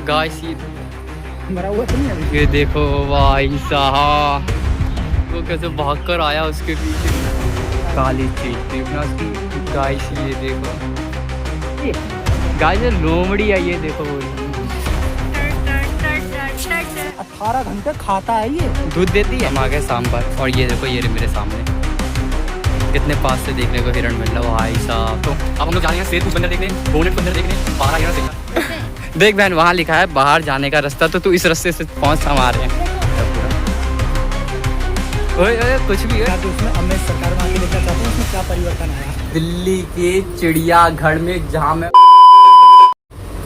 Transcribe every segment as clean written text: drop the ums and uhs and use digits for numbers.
Guys मरा हुआ तो नहीं है? ये देखो भाई साहब, वो कैसे भाग कर आया उसके पीछे। काली चीज देखना उसकी। गाइस ये देखो, गाइस ये लोमड़ी है, ये देखो वो 18 घंटे खाता है ये। दूध देती है। हम आ गए सांबर, और ये देखो ये मेरे सामने कितने पास से देखने को हिरण मिल रहा है भाई साहब। तो अब हम लोग जा रहे हैं शेर बंदर देखने, बोनेट बंदर देखने, बारह हिरण देखना। देख बहन, वहाँ लिखा है बाहर जाने का रास्ता, तो तू इस रास्ते से पहुँच हमारे हैं। ओए ओए कुछ भी है। तो उसमें अब मैं सरकार में आके देखना चाहता हूँ उसमें क्या परिवर्तन आया। दिल्ली के चिड़ियाघर में जहाँ मैं।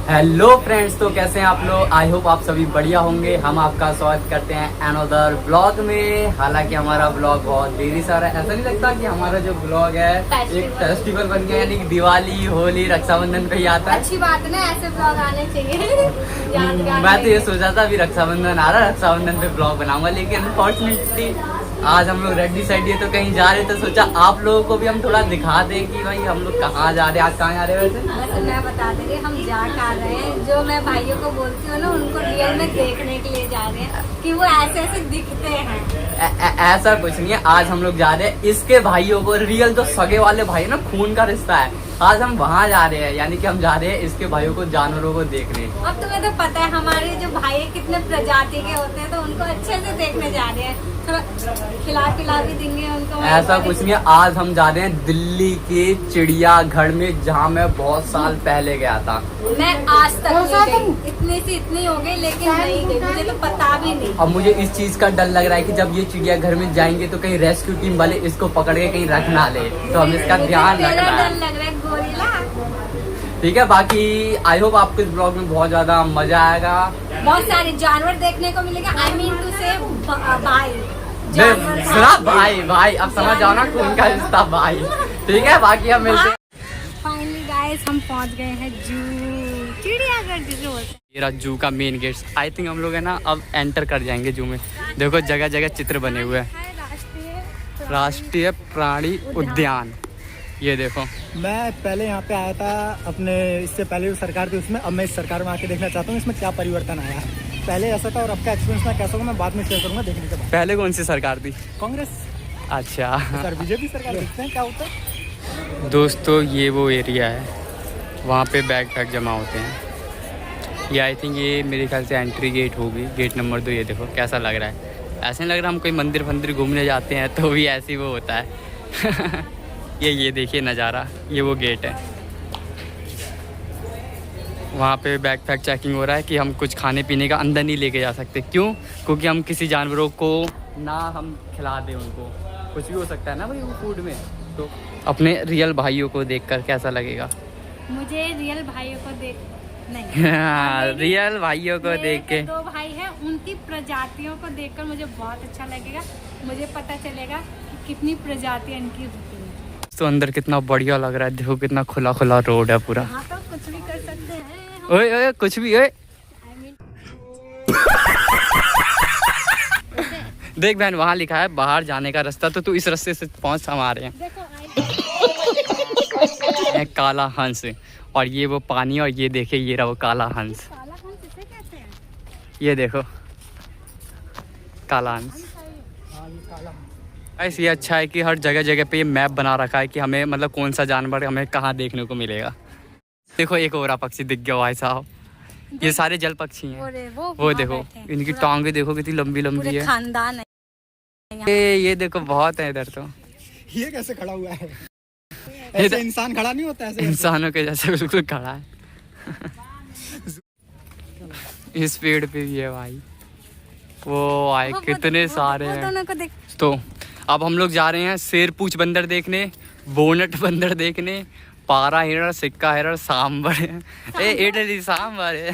हेलो फ्रेंड्स, तो कैसे हैं आप लोग? आई होप आप सभी बढ़िया होंगे। हम आपका स्वागत करते हैं अनदर ब्लॉग में। हालांकि हमारा ब्लॉग बहुत देरी से आ रहा है। ऐसा नहीं लगता कि हमारा जो ब्लॉग है एक फेस्टिवल बन गया, यानी कि दिवाली, होली, रक्षाबंधन पे ही आता है। अच्छी बात है ना, ऐसे ब्लॉग आने चाहिए। मैं तो ये सोचा था अभी रक्षाबंधन आ रहा है, रक्षाबंधन पे ब्लॉग बनाऊंगा, लेकिन अनफॉर्चुनेटली आज हम लोग रेडी साइड तो कहीं जा रहे, तो सोचा आप लोगों को भी हम थोड़ा दिखा दें कि भाई हम लोग कहाँ जा रहे हैं। आज कहाँ जा रहे हैं वैसे? मैं बता दे रही, हम जा कर रहे हैं, जो मैं भाइयों को बोलती हूँ ना, उनको रियल में देखने के लिए जा रहे हैं कि वो ऐसे ऐसे दिखते हैं। ऐसा कुछ नहीं है। आज हम लोग जा रहे हैं इसके भाइयों को, रियल जो सगे वाले भाई ना, खून का रिश्ता है, आज हम वहाँ जा रहे हैं। यानी कि हम जा रहे हैं इसके भाइयों को, जानवरों को देखने। अब तुम्हें तो पता है हमारे जो भाई कितने प्रजाति के होते हैं, तो उनको अच्छे से देखने जा रहे हैं। थोड़ा खिला पिला भी देंगे उनको। ऐसा कुछ नहीं है। आज हम जा रहे हैं दिल्ली के चिड़ियाघर में, जहाँ मैं बहुत साल पहले गया था। मैं आज तक नहीं गई, इतनी से इतनी हो गई, लेकिन नहीं गई, मुझे तो पता भी नहीं। अब मुझे इस चीज का डर लग रहा है कि जब ये चिड़ियाघर में जाएंगे तो कहीं रेस्क्यू टीम वाले इसको पकड़ के कहीं रख ना ले, तो हमें इसका ध्यान रखना है। डर लग रहा है गोरिल्ला। ठीक है, बाकी आई होप आपको इस ब्लॉग में बहुत ज्यादा मजा आएगा। बहुत सारे जानवर देखने को मिलेगा। आई मीन टू से भाई, सुना भाई, भाई अब समझ जाओ ना, खून का रिश्ता भाई। ठीक है, बाकी हम मिलते हैं। फाइनली गाइस, हम पहुंच गए हैं जू, चिड़ियाघर जिसे बोलते हैं। ये जू का मेन गेट। आई थिंक हम लोग है ना अब एंटर कर जाएंगे जू में। देखो जगह जगह चित्र बने हुए हैं। राष्ट्रीय प्राणी उद्यान, ये देखो। मैं पहले यहाँ पे आया था अपने, इससे पहले जो सरकार थी उसमें, अब मैं इस सरकार में आके देखना चाहता हूँ इसमें क्या परिवर्तन आया। पहले ऐसा था और अब का एक्सपीरियंस मैं कैसा होगा मैं बाद में शेयर करूँगा देखने के बाद। पहले कौन सी सरकार थी? कांग्रेस। अच्छा सर बीजेपी सरकार, देखते हैं क्या होता है। दोस्तों, ये वो एरिया है, वहाँ पे बैग पैक जमा होते हैं। ये आई थिंक ये मेरे ख्याल से एंट्री गेट होगी, गेट नंबर 2। ये देखो कैसा लग रहा है। ऐसे नहीं लग रहा हम कोई मंदिर फंदिर घूमने जाते हैं तो भी ऐसे ही वो होता है। ये देखिए नज़ारा, ये वो गेट है। वहाँ पे बैग पैक चेकिंग हो रहा है कि हम कुछ खाने पीने का अंदर नहीं लेके जा सकते। क्यों? क्योंकि हम किसी जानवरों को ना हम खिला दें, उनको कुछ भी हो सकता है ना भाई वो फूड में। तो अपने रियल भाइयों को देखकर कैसा लगेगा? मुझे रियल भाइयों को देख नहीं रियल भाइयों को देख के। दो भाई हैं, उनकी प्रजातियों को देखकर मुझे बहुत अच्छा लगेगा। मुझे पता चलेगा कि कितनी प्रजातियां इनकी होती हैं। तो अंदर कितना बढ़िया लग रहा है, देखो कितना खुला खुला रोड है पूरा। हाँ, तो कुछ भी कर सकते हैं। ओए ओए कुछ भी ओए। देख बहन, वहाँ लिखा है बाहर जाने का रास्ता, तो तू इस रास्ते से पहुँच हमारे हैं। काला हंस, और ये वो पानी, और ये देखे ये रहा वो काला हंस। काला हंस इसे कहते हैं? ये देखो काला हंस। ऐसे ये अच्छा है कि हर जगह जगह पे ये मैप बना रखा है कि हमें मतलब कौन सा जानवर हमें कहाँ देखने को मिलेगा। देखो एक और पक्षी दिख गया भाई साहब। ये सारे जल पक्षी हैं। वो देखो इनकी टांगे देखो कितनी लंबी लंबी है। खानदान है। ये देखो बहुत है इधर। तो ये कैसे खड़ा हुआ है? ऐसे इंसान खड़ा नहीं होता ऐसे। इंसानों के जैसे बिल्कुल खड़ा है। इस पेड़ पे भी है भाई। वो आए कितने सारे हैं। तो अब हम लोग जा रहे हैं शेर पूछ बंदर देखने, बोनट बंदर देखने, पारा हिरण, सिक्का हिरण, सांबर इडली सांबर है।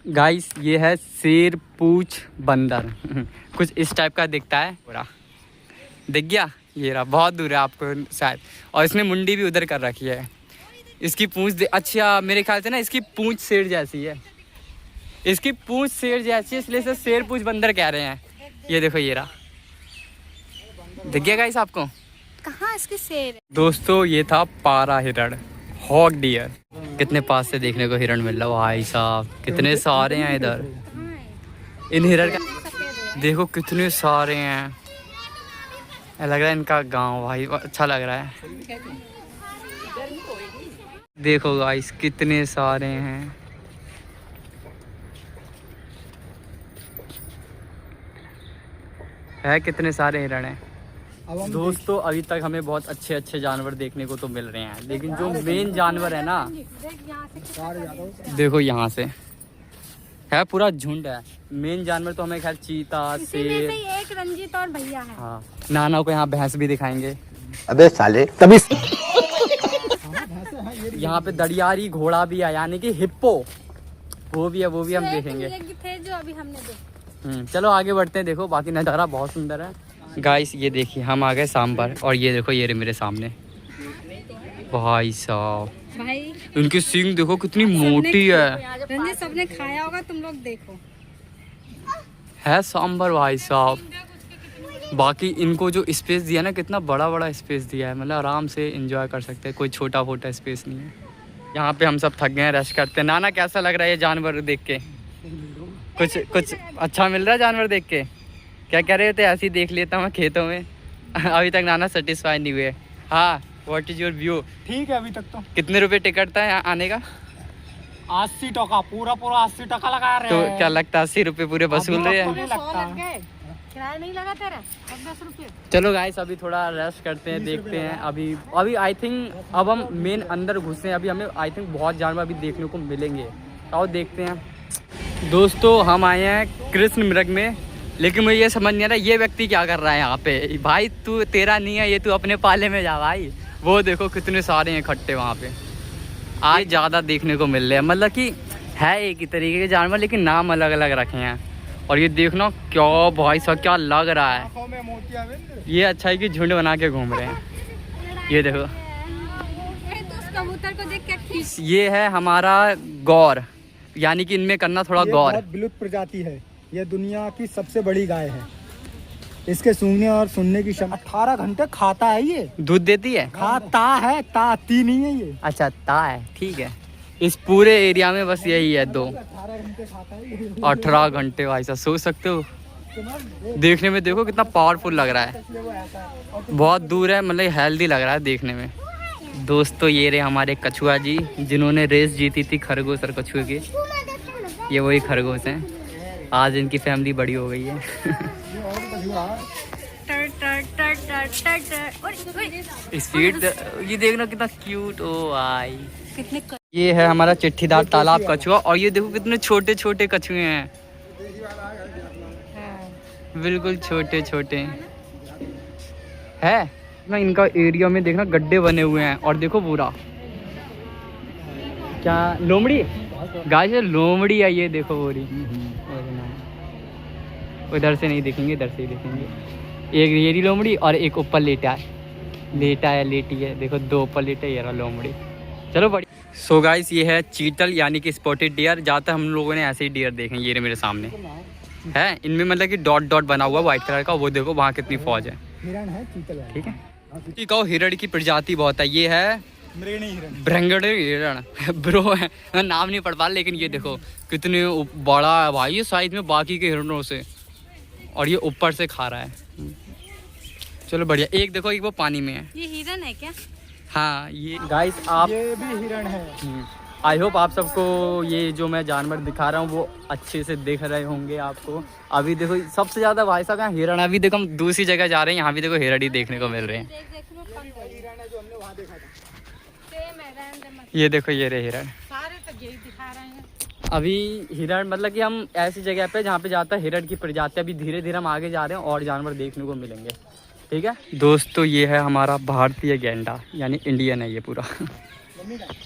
गाइस ये है शेर पूछ बंदर। कुछ इस टाइप का दिखता है पूरा। दिख गया? ये रहा, बहुत दूर है आपको शायद। और इसने मुंडी भी उधर कर रखी है। इसकी पूंछ अच्छा मेरे ख्याल से ना इसकी पूंछ शेर जैसी है। इसकी पूंछ शेर जैसी है, इसलिए इसे शेर पूछ बंदर कह रहे हैं। ये देखो ये रहा, दिख गया गाइस आपको? कहाँ इसके शेर है? दोस्तों ये था पारा हिरण, हॉक डियर। कितने पास से देखने को हिरण मिल रहा है भाई साहब, कितने सारे हैं इधर। इन हिरण का देखो कितने सारे हैं, लग रहा है इनका गांव भाई, अच्छा लग रहा है। देखो गाइस कितने सारे हैं, कितने सारे हिरण हैं। दोस्तों अभी तक हमें बहुत अच्छे अच्छे जानवर देखने को तो मिल रहे हैं, लेकिन जो मेन जानवर है ना, देखो यहाँ से है पूरा झुंड है। मेन जानवर तो हमें खैर चीता, शेर, एक रंजीत और भैया है। हाँ, नाना को यहाँ भैंस भी दिखाएंगे। अबे साले तभी यहाँ पे दरियारी घोड़ा भी है, यानी कि हिप्पो, वो भी है, वो भी हम देखेंगे। थे जो अभी हमने देखे। चलो आगे बढ़ते हैं। देखो बाकी नज़ारा बहुत सुंदर है गाइस। ये देखिए हम आ गए सांबर, और ये देखो ये मेरे सामने भाई साहब, भाई उनकी सींग देखो कितनी मोटी है। रंजीत सबने खाया होगा, तुम लोग देखो। है सांबर भाई साहब। बाकी इनको जो स्पेस दिया ना, कितना बड़ा बड़ा स्पेस दिया है, मतलब आराम से एंजॉय कर सकते हैं, कोई छोटा फोटा स्पेस नहीं है। यहाँ पे हम सब थक गए हैं, रेस्ट करते हैं। नाना कैसा लग रहा है ये जानवर देख के? कुछ अच्छा मिल रहा है जानवर देख के? क्या कह रहे थे? ऐसे ही देख लेता हूँ खेतों में। अभी तक नाना सेटिस्फाई नहीं हुए। हाँ, व्हाट इज योर व्यू? ठीक है अभी तक तो। कितने रुपए टिकट था यहाँ आने का? 80 टका, पूरा 80 टका लगा रहे तो हैं। क्या लगता है 80 रुपए पूरे वसूल रहे हैं? किराया नहीं लगा तेरा, अब 10 रुपये। चलो गाइस अभी थोड़ा रेस्ट करते हैं, देखते हैं। अभी आई थिंक अब हम मेन अंदर घुसे हैं। अभी हमें आई थिंक बहुत जानवर अभी देखने को मिलेंगे, और देखते हैं। दोस्तों हम आए हैं कृष्ण मृग में, लेकिन मुझे ये समझ नहीं आ रहा ये व्यक्ति क्या कर रहा है यहाँ पे। भाई तू, तेरा नहीं है ये, तू अपने पाले में जा भाई। वो देखो कितने सारे हैं इकट्ठे वहाँ पे। आज ज़्यादा देखने को मिल रहे हैं, मतलब कि है एक ही तरीके के जानवर, लेकिन नाम अलग अलग रखे हैं। और ये देखना क्या भाई साहब क्या लग रहा है। ये अच्छा है कि झुंड बना के घूम रहे हैं। ये देखो, कबूतर को देख के ये है हमारा गौर, यानी कि इनमें करना थोड़ा गौर। बहुत विलुप्त प्रजाति है, ये दुनिया की सबसे बड़ी गाय है। इसके सूंघने और सुनने की क्षमता 18 घंटे खाता है। ये दूध देती है? खाता है, ताती नहीं है ये। अच्छा ता है, ठीक है। इस पूरे एरिया में बस यही है दो। 18 घंटे खाता है। 18 घंटे भाई साहब, सोच सकते हो। देखने में देखो कितना पावरफुल लग रहा है, बहुत दूर है, मतलब हेल्दी लग रहा है देखने में। दोस्तों ये रहे हमारे कछुआ जी, जिन्होंने रेस जीती थी खरगोश और कछुए की। ये वही खरगोश हैं, आज इनकी फैमिली बड़ी हो गई है। स्पीड ये देखना कितना क्यूट। ओ भाई कितने ये है हमारा चिट्ठीदार तालाब कछुआ, और ये देखो कितने छोटे छोटे कछुए हैं, बिल्कुल छोटे छोटे है ना। इनका एरिया में देखना गड्ढे बने हुए हैं, और देखो पूरा क्या लोमड़ी गाय से लोमड़ी है। ये देखो पूरी, उधर से नहीं देखेंगे, इधर से ही देखेंगे। एक येरी लोमड़ी और एक ऊपर लेटा है, लेटी है। देखो दो ऊपर लेटे, ये रहा लोमड़ी। चलो बढ़िया। सो गाइस ये है चीतल, यानी कि स्पॉटेड डियर। ज़्यादातर हम लोगों ने ऐसे ही डियर देखे, ये मेरे सामने है। इनमें मतलब कि डॉट डॉट बना हुआ व्हाइट कलर का। वो देखो वहाँ कितनी फौज है। हिरण है, चीतल है। ठीक है, कहो हिरण की प्रजाति बहुत है। ये है भ्रंगड़ हिरण ब्रो है, मैं नाम नहीं पढ़ पा, लेकिन ये देखो कितने बड़ा है भाई, ये साइज में बाकी के हिरणों से, और ये ऊपर से खा रहा है। चलो बढ़िया। एक देखो, एक वो पानी में है। ये हिरन है क्या? हाँ ये गाइस आप, ये भी हिरण है। आई होप आप सबको ये जो मैं जानवर दिखा रहा हूँ वो अच्छे से दिख रहे होंगे आपको। अभी देखो सबसे ज़्यादा भाई साहब यहाँ हिरण। अभी देखो हम दूसरी जगह जा रहे हैं, यहाँ भी देखो हिरण ही देखने को मिल रहे हैं। ये देखो ये रहे हिरण। सारे तो यही दिखा रहे हैं अभी हिरण, मतलब कि हम ऐसी जगह पे जहाँ पे जाता है हिरण की प्रजाति। अभी धीरे धीरे हम आगे जा रहे हैं और जानवर देखने को मिलेंगे। ठीक है दोस्तों, ये है हमारा भारतीय गैंडा, यानी इंडियन है ये पूरा।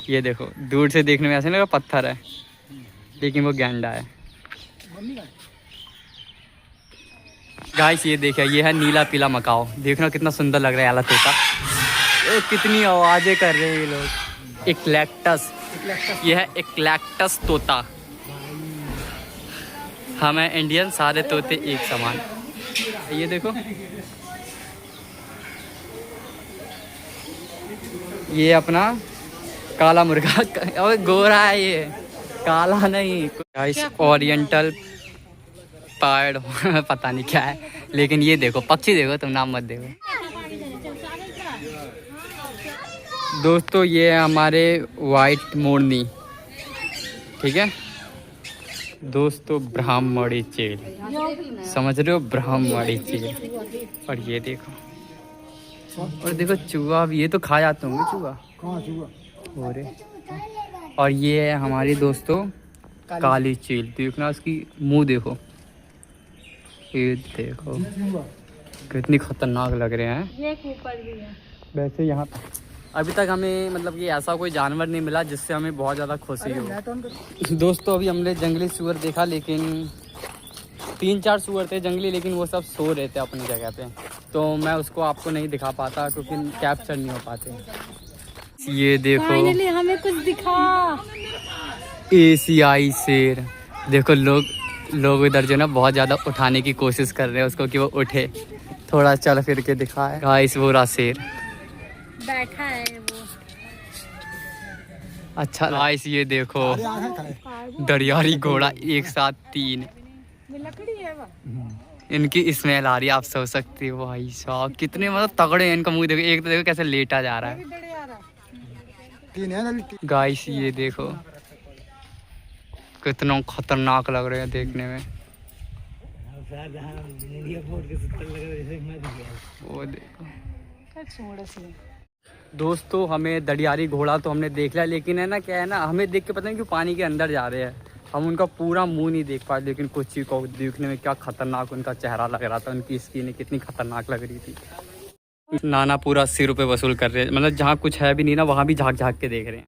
ये देखो दूर से देखने में ऐसे लगा पत्थर है, लेकिन वो गैंडा है। गाइस ये देखिए, ये है नीला पीला मकाओ। देखना कितना सुंदर लग रहा है आला तोता। कितनी आवाजें कर रहे हैं ये लोग। इक्लेक्टस, ये है इक्लेक्टस तोता। हम हैं इंडियन, सारे तोते एक समान। ये देखो ये अपना काला मुर्गा और गोरा है ये, काला नहीं। गाइस ओरिएंटल पैड पता नहीं क्या है, लेकिन ये देखो पक्षी देखो, तुम नाम मत देखो। दोस्तों ये है हमारे वाइट मोरनी, ठीक है दोस्तों, ब्राह्मणी चील, समझ रहे हो, ब्राह्मणी चील। और ये देखो, और देखो चूहा भी, ये तो खा जाते होंगे चूहा। हो रे। और ये है हमारी दोस्तों काली चील, देखना उसकी मुंह देखो, ये देखो कितनी खतरनाक लग रहे हैं। ये ऊपर भी है। वैसे यहाँ अभी तक हमें मतलब कि ऐसा कोई जानवर नहीं मिला जिससे हमें बहुत ज़्यादा खुशी हो। दोस्तों अभी हमने जंगली सूअर देखा, लेकिन 3-4 सूअर थे जंगली, लेकिन वो सब सो रहे थे अपनी जगह पे, तो मैं उसको आपको नहीं दिखा पाता क्योंकि कैप्चर नहीं हो पाते। ये देखो फाइनली हमें कुछ दिखा। एशियाई शेर, देखो लोग इधर जो ना बहुत ज़्यादा उठाने की कोशिश कर रहे हैं उसको कि वो उठे, थोड़ा चल फिर के दिखाए। गाइस वो रहा शेर बैठा है वो। अच्छा गाइस ये देखो दरियाई घोड़ा, एक साथ 3, लकड़ी है वो। इनकी स्मेल आ रही है, आप सोच सकते हो भाई साहब कितने मतलब तगड़े हैं। इनका मुंह देखो, एक तो देखो कैसे लेटा जा रहा है। गाइस ये देखो कितना खतरनाक लग रहे हैं देखने में। वो देखो दोस्तों, हमें दरियाई घोड़ा तो हमने देख लिया, लेकिन है ना क्या है ना, हमें देख के पता नहीं क्यों पानी के अंदर जा रहे हैं, हम उनका पूरा मुंह नहीं देख पाए, लेकिन कुछ चीज को देखने में क्या खतरनाक उनका चेहरा लग रहा था, उनकी स्किन कितनी खतरनाक लग रही थी। नाना पूरा 80 रुपये वसूल कर रहे हैं, मतलब जहाँ कुछ है भी नहीं ना वहाँ भी झाँक झाँक के देख रहे हैं।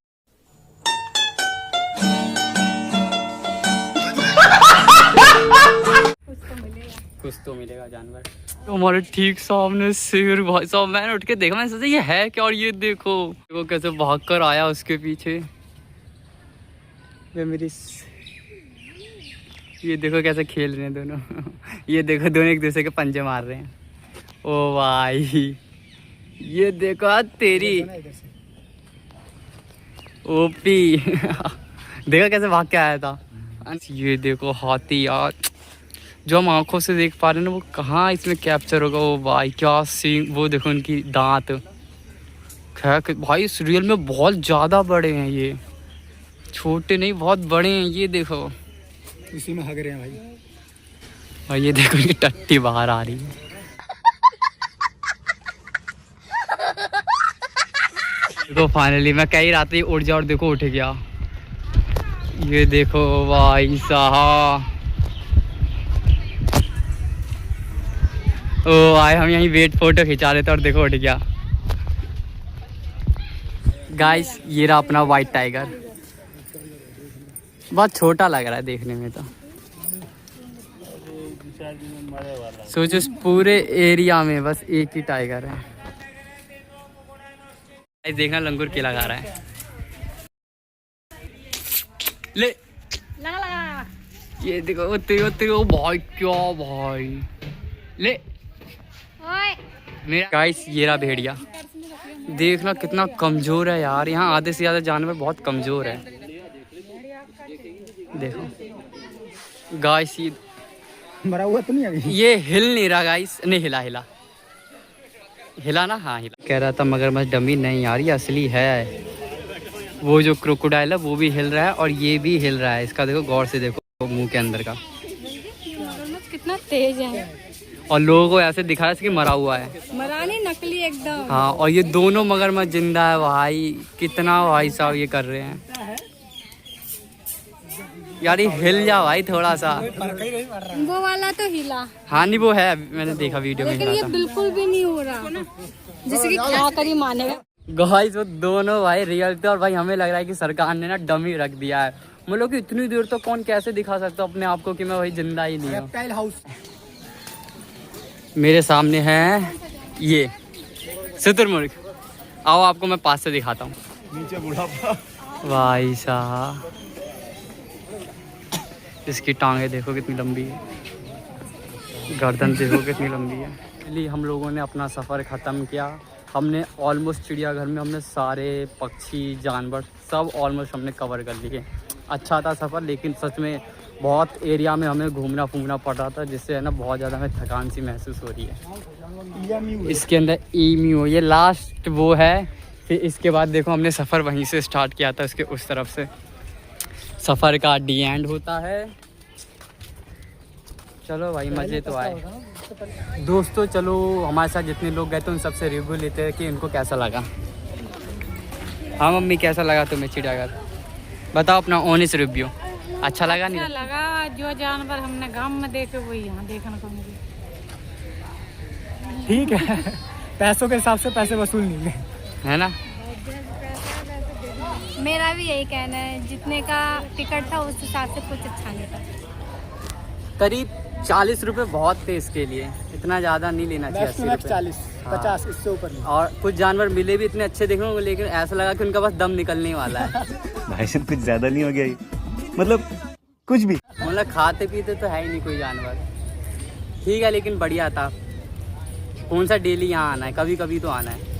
कुछ तो मिलेगा जानवर। तो हमारे ठीक सामने शेर, भाई साहब मैंने उठ के देखा, मैंने सोचा ये है क्या, और ये देखो वो कैसे भाग कर आया उसके पीछे। ये देखो कैसे खेल रहे हैं दोनों ये देखो दोनों एक दूसरे के पंजे मार रहे हैं। ओ भाई ये देखो तेरी ओपी देखो कैसे भाग के आया था। ये देखो हाथी यार, जो हम आंखों से देख पा रहे हैं ना वो कहाँ इसमें कैप्चर होगा। वो भाई क्या सींग, वो देखो उनकी दांत, खैर भाई इस रियल में बहुत ज़्यादा बड़े हैं ये, छोटे नहीं बहुत बड़े हैं। ये देखो इसी में हग रहे हैं भाई। और ये देखो इनकी टट्टी बाहर आ रही है। देखो फाइनली मैं कह ही रहा था उठ जा, और देखो उठ गया। ये देखो भाई साहब, ओ आए हम यहीं वेट फोटो खिंचा रहे थे और देखो उठ गया। गाइस ये रहा अपना वाइट टाइगर, बहुत छोटा लग रहा है देखने में तो। सोचो इस पूरे एरिया में बस एक ही टाइगर है। गाइस देखना लंगूर के लगा रहा है, ले लगा। ये देखो वो तेरे भाई क्या भाई, ले मेरा। गाइस ये रहा भेड़िया, देखना कितना कमजोर है यार, यहाँ आधे से ज्यादा जानवर बहुत कमजोर है। देखो गाइस ये मरा हुआ तो नहीं अभी, ये हिल नहीं रहा गाइस, नहीं हिला ना, हाँ हिला। कह रहा था मगरमच्छ डमी नहीं यार, ये असली है। वो जो क्रोकोडाइल है वो भी हिल रहा है और ये भी हिल रहा है, इसका देखो गौर से देखो मुंह के अंदर का कितना तेज है, और लोगों को ऐसे दिखा रहा है कि मरा हुआ है, मरा नहीं नकली एकदम। हाँ। और ये दोनों मगरमच्छ जिंदा है भाई, कितना भाई साहब ये कर रहे हैं यार, ये हिल जा भाई थोड़ा सा। वो वाला तो हिला, हाँ नहीं वो है, मैंने देखा वीडियो में लेकिन हिला ये था। बिल्कुल भी नहीं हो रहा, जैसे कि क्या करी मानेगा। गाइस वो दोनों भाई रियल थे, और भाई हमें लग रहा है कि सरकार ने ना डमी रख दिया है, मतलब कि इतनी देर तक कौन कैसे दिखा सकता अपने आप को कि मैं वही जिंदा ही नहीं हूँ। रेप्टाइल हाउस मेरे सामने है ये शुतुरमुर्ग, आओ आपको मैं पास से दिखाता हूँ। नीचे बुढ़ापा भाई साहब इसकी टांगे देखो कितनी लंबी है, गर्दन देखो कितनी लंबी है। इसलिए हम लोगों ने अपना सफ़र ख़त्म किया, हमने ऑलमोस्ट चिड़ियाघर में हमने सारे पक्षी जानवर सब ऑलमोस्ट हमने कवर कर लिए। अच्छा था सफ़र, लेकिन सच में बहुत एरिया में हमें घूमना फूमना पड़ रहा था, जिससे है ना बहुत ज़्यादा हमें थकान सी महसूस हो रही है। इसके अंदर ईम्यू, ये लास्ट वो है। फिर इसके बाद देखो हमने सफ़र वहीं से स्टार्ट किया था, इसके उस तरफ से सफ़र का डी एंड होता है। चलो भाई मज़े तो आए। दोस्तों चलो हमारे साथ जितने लोग गए थे उन सबसे रिव्यू लेते हैं कि उनको कैसा लगा। हाँ मम्मी, कैसा लगा तुम्हें चिड़ियाघर? बताओ अपना ऑनेस्ट रिव्यू। अच्छा लगा? नहीं अच्छा लगा। जो जानवर हमने गांव में देखे वही यहाँ देखने को मिले। ठीक है, पैसों के हिसाब से पैसे वसूल नहीं है, है ना? मेरा भी यही कहना है, जितने का टिकट था उस हिसाब से कुछ अच्छा नहीं था। करीब 40 रुपये बहुत थे इसके लिए, इतना ज़्यादा नहीं लेना चाहिए। 80 रुपये 40 50 इससे ऊपर नहीं। और कुछ जानवर मिले भी इतने अच्छे देखने को, लेकिन ऐसा लगा कि उनका बस दम निकलने वाला है। भाई साहब कुछ ज़्यादा नहीं हो गया ये? मतलब कुछ भी मतलब खाते पीते तो है ही नहीं कोई जानवर। ठीक है, लेकिन बढ़िया था। कौन सा डेली यहाँ आना है, कभी कभी तो आना है।